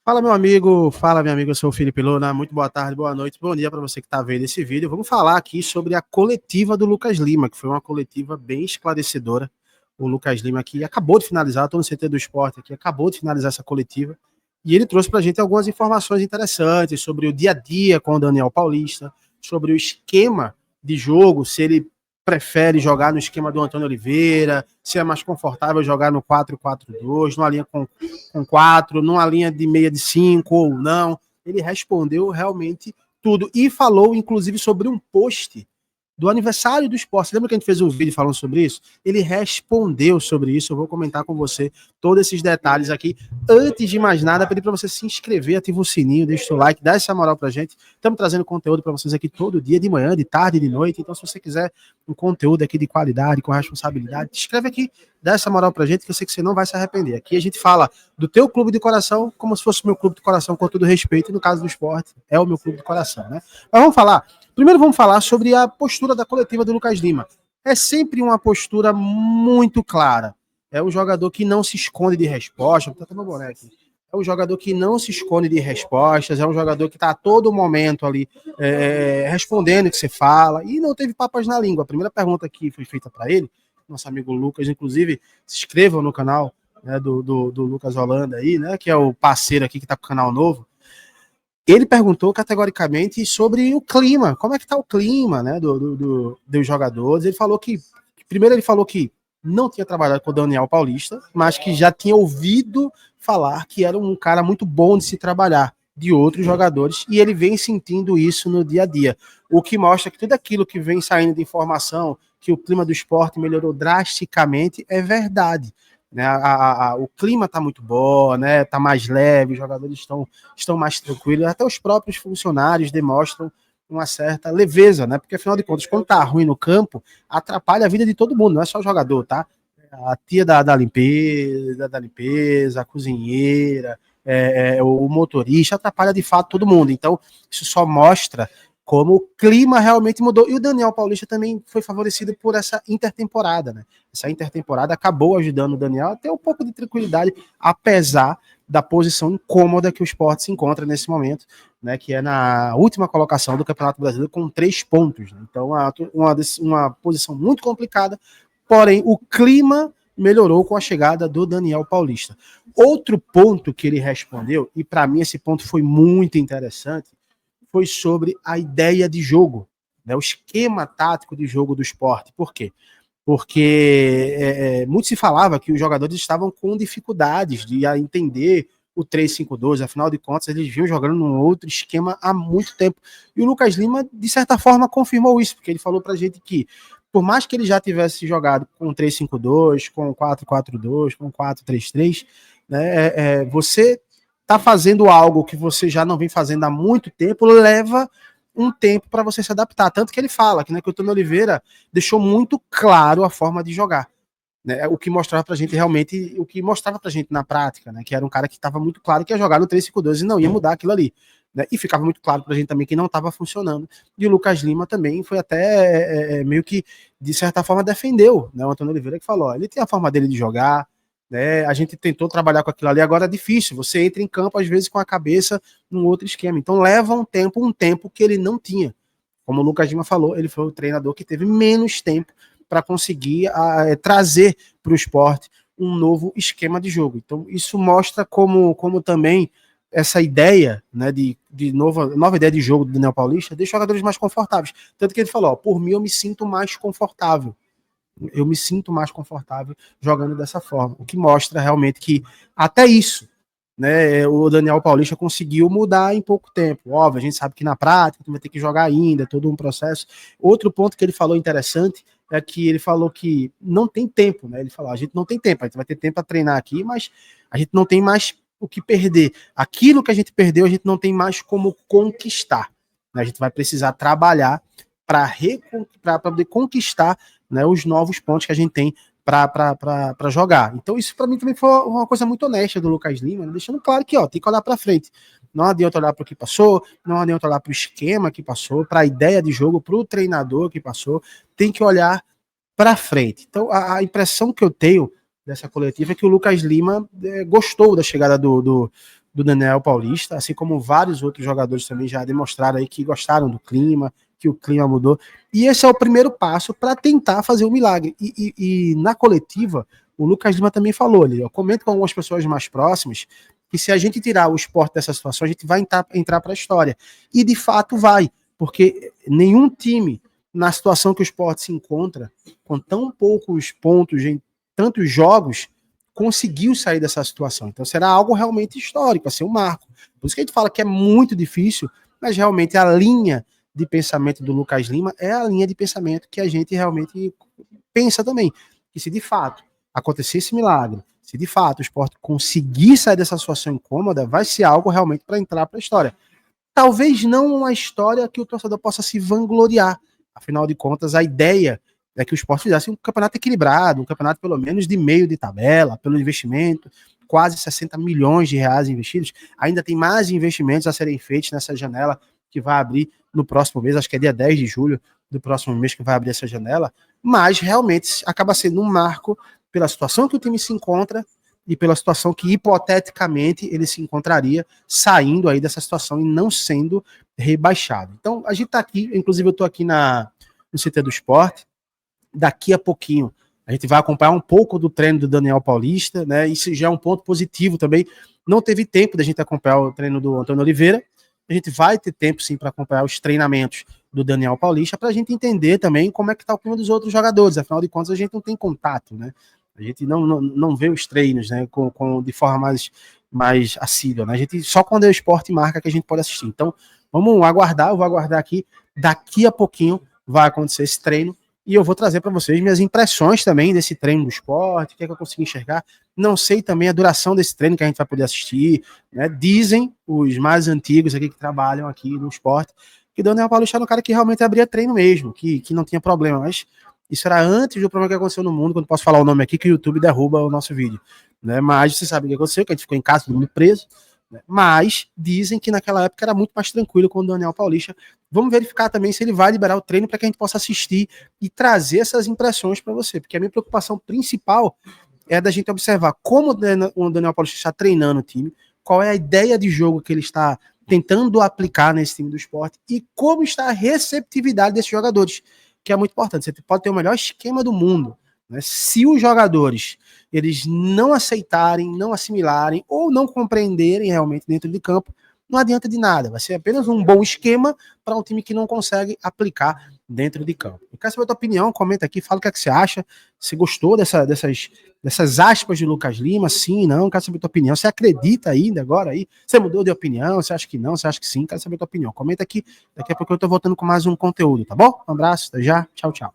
Fala, meu amigo. Fala, meu amigo. Eu sou o Felipe Luna. Muito boa tarde, boa noite, bom dia para você que está vendo esse vídeo. Vamos falar aqui sobre a coletiva do Lucas Lima, que foi uma coletiva bem esclarecedora. O Lucas Lima aqui acabou de finalizar, estou no CT do Esporte aqui, acabou de finalizar essa coletiva. E ele trouxe para a gente algumas informações interessantes sobre o dia a dia com o Daniel Paulista, sobre o esquema de jogo, se ele prefere jogar no esquema do Antônio Oliveira, se é mais confortável jogar no 4-4-2, numa linha com 4, numa linha de meia de 5 ou não. Ele respondeu realmente tudo e falou, inclusive, sobre um post do aniversário do esporte. Lembra que a gente fez um vídeo falando sobre isso? Ele respondeu sobre isso. Eu vou comentar com você todos esses detalhes aqui. Antes de mais nada, pedir para você se inscrever, ativa o sininho, deixa o like, dá essa moral pra gente. Estamos trazendo conteúdo para vocês aqui todo dia, de manhã, de tarde, de noite. Então, se você quiser um conteúdo aqui de qualidade, com responsabilidade, se inscreve aqui, dá essa moral pra gente, que eu sei que você não vai se arrepender. Aqui a gente fala do teu clube de coração como se fosse o meu clube de coração, com todo respeito, e no caso do esporte, é o meu clube de coração, né? Mas vamos falar. Primeiro vamos falar sobre a postura da coletiva do Lucas Lima. É sempre uma postura muito clara. É um jogador que não se esconde de respostas. Tá tomando boné aqui. É um jogador que não se esconde de respostas. É um jogador que está a todo momento ali respondendo o que você fala. E não teve papas na língua. A primeira pergunta que foi feita para ele, nosso amigo Lucas, inclusive, se inscrevam no canal, né, do Lucas Holanda aí, né, que é o parceiro aqui que está com o canal novo. Ele perguntou categoricamente sobre o clima, como é que tá o clima, né, dos jogadores. Ele falou que, primeiro ele falou que não tinha trabalhado com o Daniel Paulista, mas que já tinha ouvido falar que era um cara muito bom de se trabalhar, de outros jogadores, e ele vem sentindo isso no dia a dia, o que mostra que tudo aquilo que vem saindo de informação, que o clima do esporte melhorou drasticamente, é verdade. Né, o clima está muito bom, né, tá mais leve, os jogadores estão mais tranquilos, até os próprios funcionários demonstram uma certa leveza, né, porque afinal de contas, quando tá ruim no campo, atrapalha a vida de todo mundo, não é só o jogador, tá? A tia da limpeza, a cozinheira, o motorista, atrapalha de fato todo mundo, então isso só mostra como o clima realmente mudou. E o Daniel Paulista também foi favorecido por essa intertemporada, né? Essa intertemporada acabou ajudando o Daniel a ter um pouco de tranquilidade, apesar da posição incômoda que o Sport se encontra nesse momento, né? Que é na última colocação do Campeonato Brasileiro com 3 pontos. Né? Então, uma posição muito complicada, porém, o clima melhorou com a chegada do Daniel Paulista. Outro ponto que ele respondeu, e para mim esse ponto foi muito interessante, foi sobre a ideia de jogo, né, o esquema tático de jogo do esporte. Por quê? Porque muito se falava que os jogadores estavam com dificuldades de entender o 3-5-2, afinal de contas, eles vinham jogando num outro esquema há muito tempo. E o Lucas Lima, de certa forma, confirmou isso, porque ele falou pra gente que, por mais que ele já tivesse jogado com 3-5-2, com 4-4-2, com 4-3-3, né, você tá fazendo algo que você já não vem fazendo há muito tempo, leva um tempo para você se adaptar. Tanto que ele fala que, né, que o Antônio Oliveira deixou muito claro a forma de jogar. Né, o que mostrava pra gente realmente, o que mostrava pra gente na prática, né, que era um cara que estava muito claro que ia jogar no 3-5-2 e não ia mudar aquilo ali. Né, e ficava muito claro pra gente também que não estava funcionando. E o Lucas Lima também foi até meio que, de certa forma, defendeu, né, o Antônio Oliveira, que falou: ó, ele tem a forma dele de jogar, né, a gente tentou trabalhar com aquilo ali, agora é difícil, você entra em campo às vezes com a cabeça num outro esquema, então leva um tempo que ele não tinha. Como o Lucas Lima falou, ele foi o treinador que teve menos tempo para conseguir trazer para o esporte um novo esquema de jogo. Então, isso mostra como também essa ideia, né, de nova ideia de jogo do Daniel Paulista deixa os jogadores mais confortáveis. Tanto que ele falou: ó, por mim eu me sinto mais confortável. Eu me sinto mais confortável jogando dessa forma. O que mostra realmente que até isso, né, o Daniel Paulista conseguiu mudar em pouco tempo. Óbvio, a gente sabe que na prática vai ter que jogar ainda, é todo um processo. Outro ponto que ele falou interessante é que ele falou que não tem tempo, né? Ele falou: a gente não tem tempo, a gente vai ter tempo para treinar aqui, mas a gente não tem mais o que perder. Aquilo que a gente perdeu, a gente não tem mais como conquistar. Né? A gente vai precisar trabalhar para poder conquistar, né, os novos pontos que a gente tem para jogar. Então, isso para mim também foi uma coisa muito honesta do Lucas Lima, né? Deixando claro que, ó, tem que olhar para frente. Não adianta olhar para o que passou, não adianta olhar para o esquema que passou, para a ideia de jogo, para o treinador que passou, tem que olhar para frente. Então, a impressão que eu tenho dessa coletiva é que o Lucas Lima gostou da chegada do Daniel Paulista, assim como vários outros jogadores também já demonstraram aí que gostaram do clima, que o clima mudou. E esse é o primeiro passo para tentar fazer um milagre. E na coletiva, o Lucas Lima também falou ali, eu comento com algumas pessoas mais próximas, que se a gente tirar o Sport dessa situação, a gente vai entrar para a história. E de fato vai, porque nenhum time, na situação que o Sport se encontra, com tão poucos pontos em tantos jogos, conseguiu sair dessa situação. Então será algo realmente histórico, vai ser um marco. Por isso que a gente fala que é muito difícil, mas realmente a linha de pensamento do Lucas Lima é a linha de pensamento que a gente realmente pensa também. Que se de fato acontecer esse milagre, se de fato o Sport conseguir sair dessa situação incômoda, vai ser algo realmente para entrar para a história. Talvez não uma história que o torcedor possa se vangloriar. Afinal de contas, a ideia é que o Sport fizesse um campeonato equilibrado, um campeonato pelo menos de meio de tabela, pelo investimento, quase 60 milhões de reais investidos. Ainda tem mais investimentos a serem feitos nessa janela que vai abrir no próximo mês, acho que é dia 10 de julho do próximo mês que vai abrir essa janela, mas realmente acaba sendo um marco pela situação que o time se encontra e pela situação que hipoteticamente ele se encontraria saindo aí dessa situação e não sendo rebaixado. Então a gente tá aqui, inclusive eu tô aqui no CT do Sport, daqui a pouquinho a gente vai acompanhar um pouco do treino do Daniel Paulista, né? Isso já é um ponto positivo também. Não teve tempo da gente acompanhar o treino do Antônio Oliveira. A gente vai ter tempo sim para acompanhar os treinamentos do Daniel Paulista para a gente entender também como é que está o clima dos outros jogadores. Afinal de contas, a gente não tem contato, né? A gente não vê os treinos, né? De forma mais assídua, né? A gente só quando é o Sport marca que a gente pode assistir. Então, vamos aguardar. Eu vou aguardar aqui. Daqui a pouquinho vai acontecer esse treino. E eu vou trazer para vocês minhas impressões também desse treino do Sport, o que é que eu consegui enxergar. Não sei também a duração desse treino que a gente vai poder assistir, né? Dizem os mais antigos aqui que trabalham aqui no Sport que o Daniel Paulista era um cara que realmente abria treino mesmo, que não tinha problema, mas isso era antes do problema que aconteceu no mundo, quando posso falar o nome aqui, que o YouTube derruba o nosso vídeo, né? Mas você sabe o que aconteceu, que a gente ficou em casa, todo mundo preso, né? Mas dizem que naquela época era muito mais tranquilo com o Daniel Paulista. Vamos verificar também se ele vai liberar o treino para que a gente possa assistir e trazer essas impressões para você, porque a minha preocupação principal é da gente observar como o Daniel Paulista está treinando o time, qual é a ideia de jogo que ele está tentando aplicar nesse time do Sport e como está a receptividade desses jogadores, que é muito importante. Você pode ter o melhor esquema do mundo, né? Se os jogadores eles não aceitarem, não assimilarem ou não compreenderem realmente dentro de campo, não adianta de nada. Vai ser apenas um bom esquema para um time que não consegue aplicar dentro de campo. Eu quero saber a tua opinião, comenta aqui, fala o que é que você acha, se gostou dessas aspas de Lucas Lima, sim, não, quero saber a tua opinião, você acredita ainda agora aí, você mudou de opinião, você acha que não, você acha que sim, quero saber a tua opinião, comenta aqui, daqui a pouco eu tô voltando com mais um conteúdo, tá bom? Um abraço, até já, tchau, tchau.